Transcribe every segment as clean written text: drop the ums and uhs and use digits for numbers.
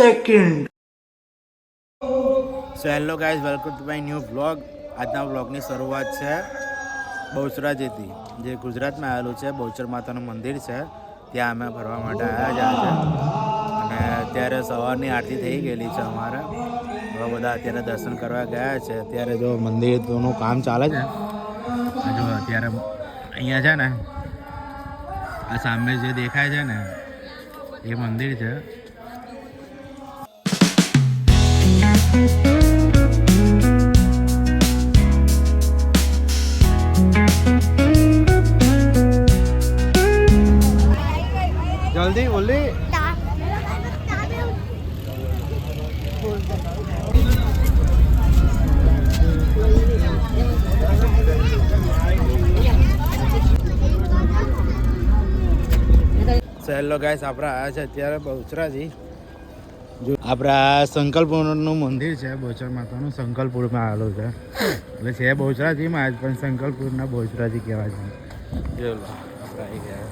second. So hello guys, welcome to my new blog. આજના બ્લોગની શરૂઆત છે બહુચરાજીથી, જે ગુજરાતમાં આવેલું છે. બહુચર માતાનું મંદિર છે, ત્યાં અમે ફરવા માટે આવ્યા છે. અને અત્યારે સવારની આરતી થઈ ગયેલી છે અમારે. હવે બધા અત્યારે દર્શન કરવા ગયા છે. અત્યારે જો મંદિરનું કામ ચાલે છે. જો અત્યારે અહીંયા છે ને, આ સામે જે દેખાય છે ને એ મંદિર છે. જલ્દી બોલી. હેલો ગાઈસ, આપણે આવ્યા છે અત્યારે બહુચરાજી. જો આપણા સંકલ્પપુરનું મંદિર છે, બહુચર માતાનું. સંકલ્પપુરમાં આવેલું છે, એટલે છે બહુચરાજીમાં જ, પણ સંકલ્પપુરના બહુચરાજી કહેવાય છે. જો આપણે આવી ગયા.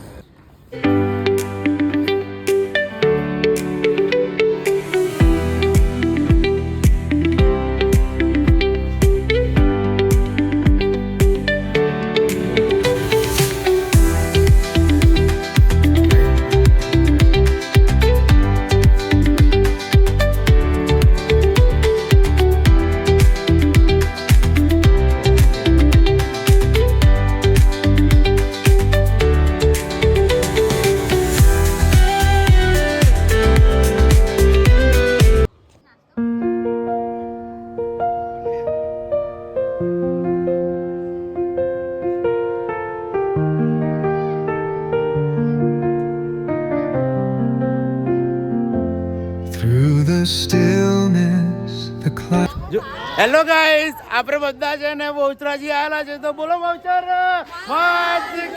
હેલો ગાઈસ, આપણે બધા છે ને બહુચરાજી આવેલા છે, તો બોલો બહુચર માત કી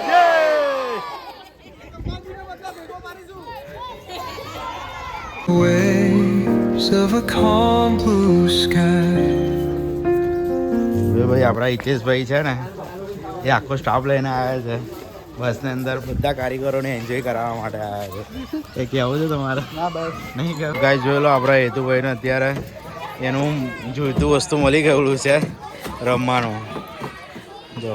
જય. Waves of a calm blue sky. ભાઈ આપણા હિતેશભાઈ છે ને, એ આખો સ્ટાફ લઈને આવ્યા છે બસની અંદર. બધા કારીગરોને એન્જોય કરાવવા માટે આવ્યા છે. એ કહેવું છે તમારે? ના બસ નહીં કહેવું. ગાઈસ જોઈ લો, આપણા હેતુભાઈને અત્યારે એનું જોઈતું વસ્તુ મળી ગયેલું છે રમવાનું. જો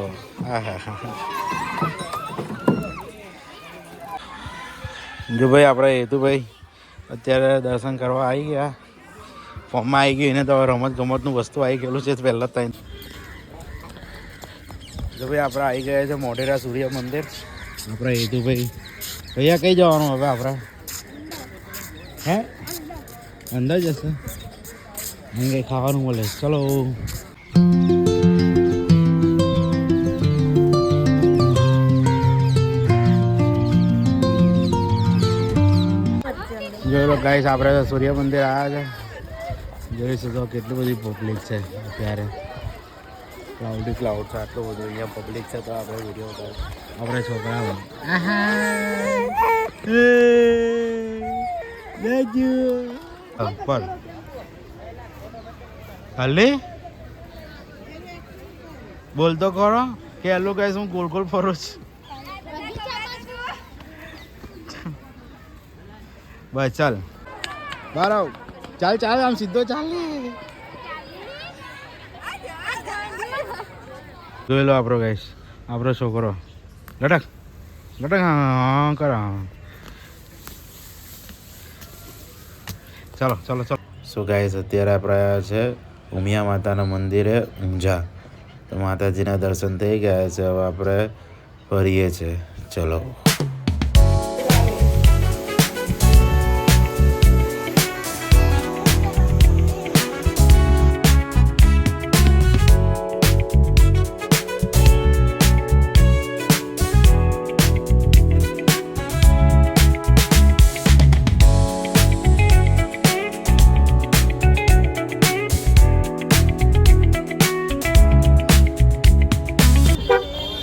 જો ભાઈ આપણા હેતુભાઈ અત્યારે દર્શન કરવા આવી ગયા. ફોર્મમાં આવી ગયું એને તો રમત ગમતનું વસ્તુ આવી ગયેલું છે પહેલાં ત્યાં. જો ભાઈ આપણે આવી ગયા છે મોઢેરા સૂર્ય મંદિર. આપણા હેતુભાઈ ભૈયા કઈ જવાનું હવે આપણે? હે અંદર જશે? અહીં કંઈ ખાવાનું મળે. ચલો જોઈ લો ગાઈસ, આપણે સૂર્ય મંદિર આવ્યા છે. જોઈશું તો કેટલી બધી પબ્લિક છે અત્યારે. ક્લાઉડ છે આટલું બધું અહીંયા પબ્લિક છે. તો આપણે વિડીયો ઉતાર. આપણે છોકરાઓ પર હલે બોલતો કરો કે હેલો ગાઈસ, હું ગોલ ગોલ ફરું છું. બસ ચાલ બહાર આવ. ચાલ ચાલ, આમ સીધો ચાલ. જોઈ લો આપણો ગાઈસ, આપણો છોકરો લટક લટક હા કરો. ચાલો ચાલો ચાલો. સો ગાઈસ, અત્યારે આપણે આવ્યા છે ઉમિયા માતાના મંદિરે ઊંઝા. તો માતાજીના દર્શન થઈ ગયા છે. હવે આપણે ફરીએ છીએ. ચલો.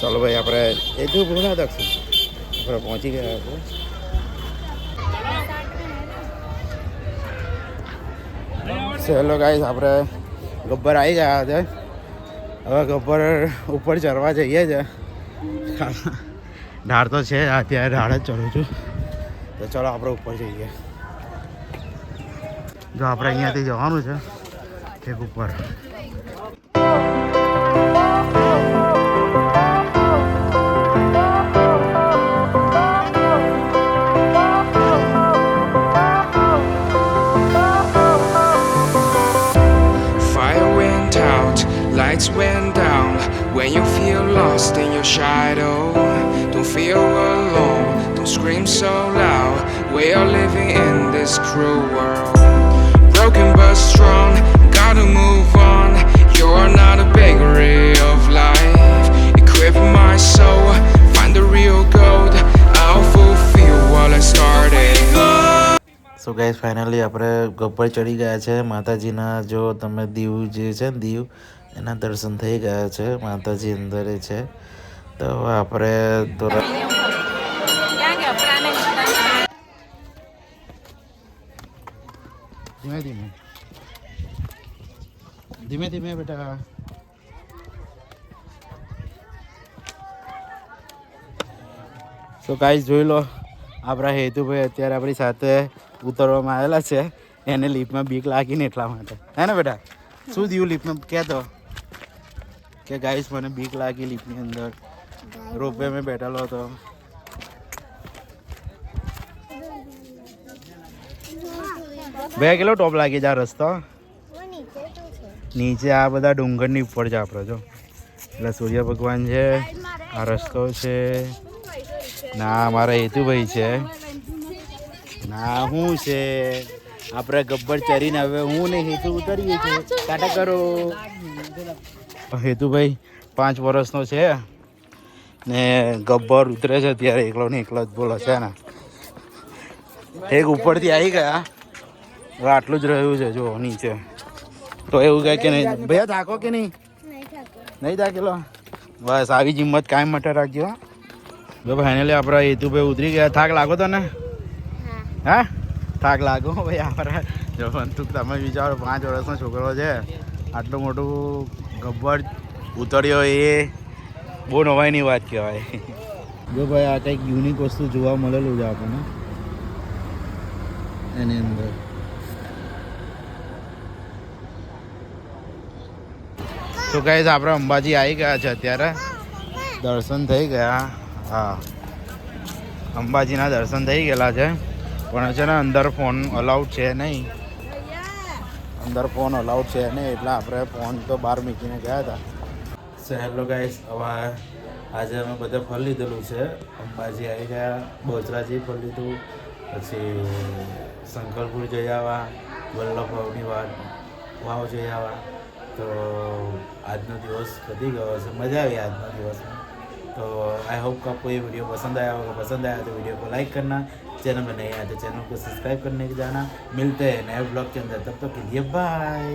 ચાલો ભાઈ, આપણે એ જો ભૂના દક્ષિણ આપણે પહોંચી ગયા છે. હેલો ગાઈસ, આપણે ગબ્બર આવી ગયા છે. હવે ગબ્બર ઉપર ચડવા જઈએ છે. ઢાળ તો છે, અત્યારે ઢાળ જ ચડું છું. તો ચાલો આપણે ઉપર જઈએ. જો આપણે અહીંયાથી જવાનું છે ઠેક ઉપર. Fire went out, lights went down. When you feel lost in your shadow, don't feel alone, don't scream so loud. We are living in this cruel world. Broken but strong, gotta move on. You're not a bakery of life. Equip my soul, find the real gold. I'll fulfill what I started. So guys finally આપણે ગબ્બર ચડી ગયા છે. માતાજીના જો તમે દીવ જે છે ને દીવ એના દર્શન થઈ ગયા છે. માતાજી અંદર છે. તો હવે આપણે ધીમે ધીમે ધીમે ધીમે બેટા. સો ગાઈસ જોઈ લો આપણા હેતુભાઈ અત્યારે આપણી સાથે ઉતરવામાં આવેલા છે. એને લિફ્ટમાં બીક લાગીને એટલા માટે હે ને બેટા. શું થયું લિફ્ટમાં કહેતો કે ગાઈસ મને બીક લાગી લિફ્ટની અંદર. રોપવે મેં બેઠેલો હતો. ભાઈ કેટલો ટોપ લાગી જાય રસ્તો નીચે. આ બધા ડુંગરની ઉપર છે આપણે જો. એટલે સૂર્ય ભગવાન છે. આ રસ્તો છે. ના મારા હેતુભાઈ છે. ના હું છે. આપણે ગબ્બર ચરીને હવે હું ને હેતુ ઉતરીએ છીએ. ટાટા કરો. હેતુભાઈ 5 વર્ષનો છે ને ગબ્બર ઉતરે છે ત્યારે એકલો ને એકલો જ બોલો છે ને. એક ઉપરથી આવી ગયા. હવે આટલું જ રહ્યું છે જો નીચે. તો એવું કહે કે નહીં ભૈયા થાકો કે નહીં? નહીં થાકેલો? બસ આવી હિંમત કાયમ માટે રાખજો. જો ફાઇનલી આપણા હેતુભાઈ ઉતરી ગયા. થાક લાગો તો ને? હા થાક લાગો ભાઈ. આપણા જો બંતુક તમે વિચારો 5 વર્ષનો છોકરો છે આટલું મોટું ગબ્બર ઉતર્યો એ બહુ નવાઈની વાત કહેવાય. જો ભાઈ આ કંઈક યુનિક વસ્તુ જોવા મળેલું છે આપણને એની અંદર. તો ગાઈસ આપણે અંબાજી આવી ગયા છે અત્યારે. દર્શન થઈ ગયા. હા અંબાજીના દર્શન થઈ ગયેલા છે. પણ છે ને અંદર ફોન અલાઉડ છે નહીં. અંદર ફોન અલાઉડ છે નહીં એટલે આપણે ફોન તો બહાર મૂકીને ગયા હતા. સો હેલો ગાઈસ હવે આજે અમે બધા ફળ લીધેલું છે. અંબાજી આવી ગયા. બહુચરાજી ફળ લીધું. પછી શંકરપુર જઈ આવ્યા. વલ્લભભાવની વાવ જઈ આવ્યા. તો આજનો દિવસ પતી ગયો છે. મજા આવી આજના દિવસમાં. तो आई होप कि आपको ये वीडियो पसंद आया होगा. पसंद आया तो वीडियो को लाइक करना. चैनल में नए आए तो चैनल को सब्सक्राइब करने के जाना. मिलते हैं नए ब्लॉग के अंदर. तब तक के लिए बाय.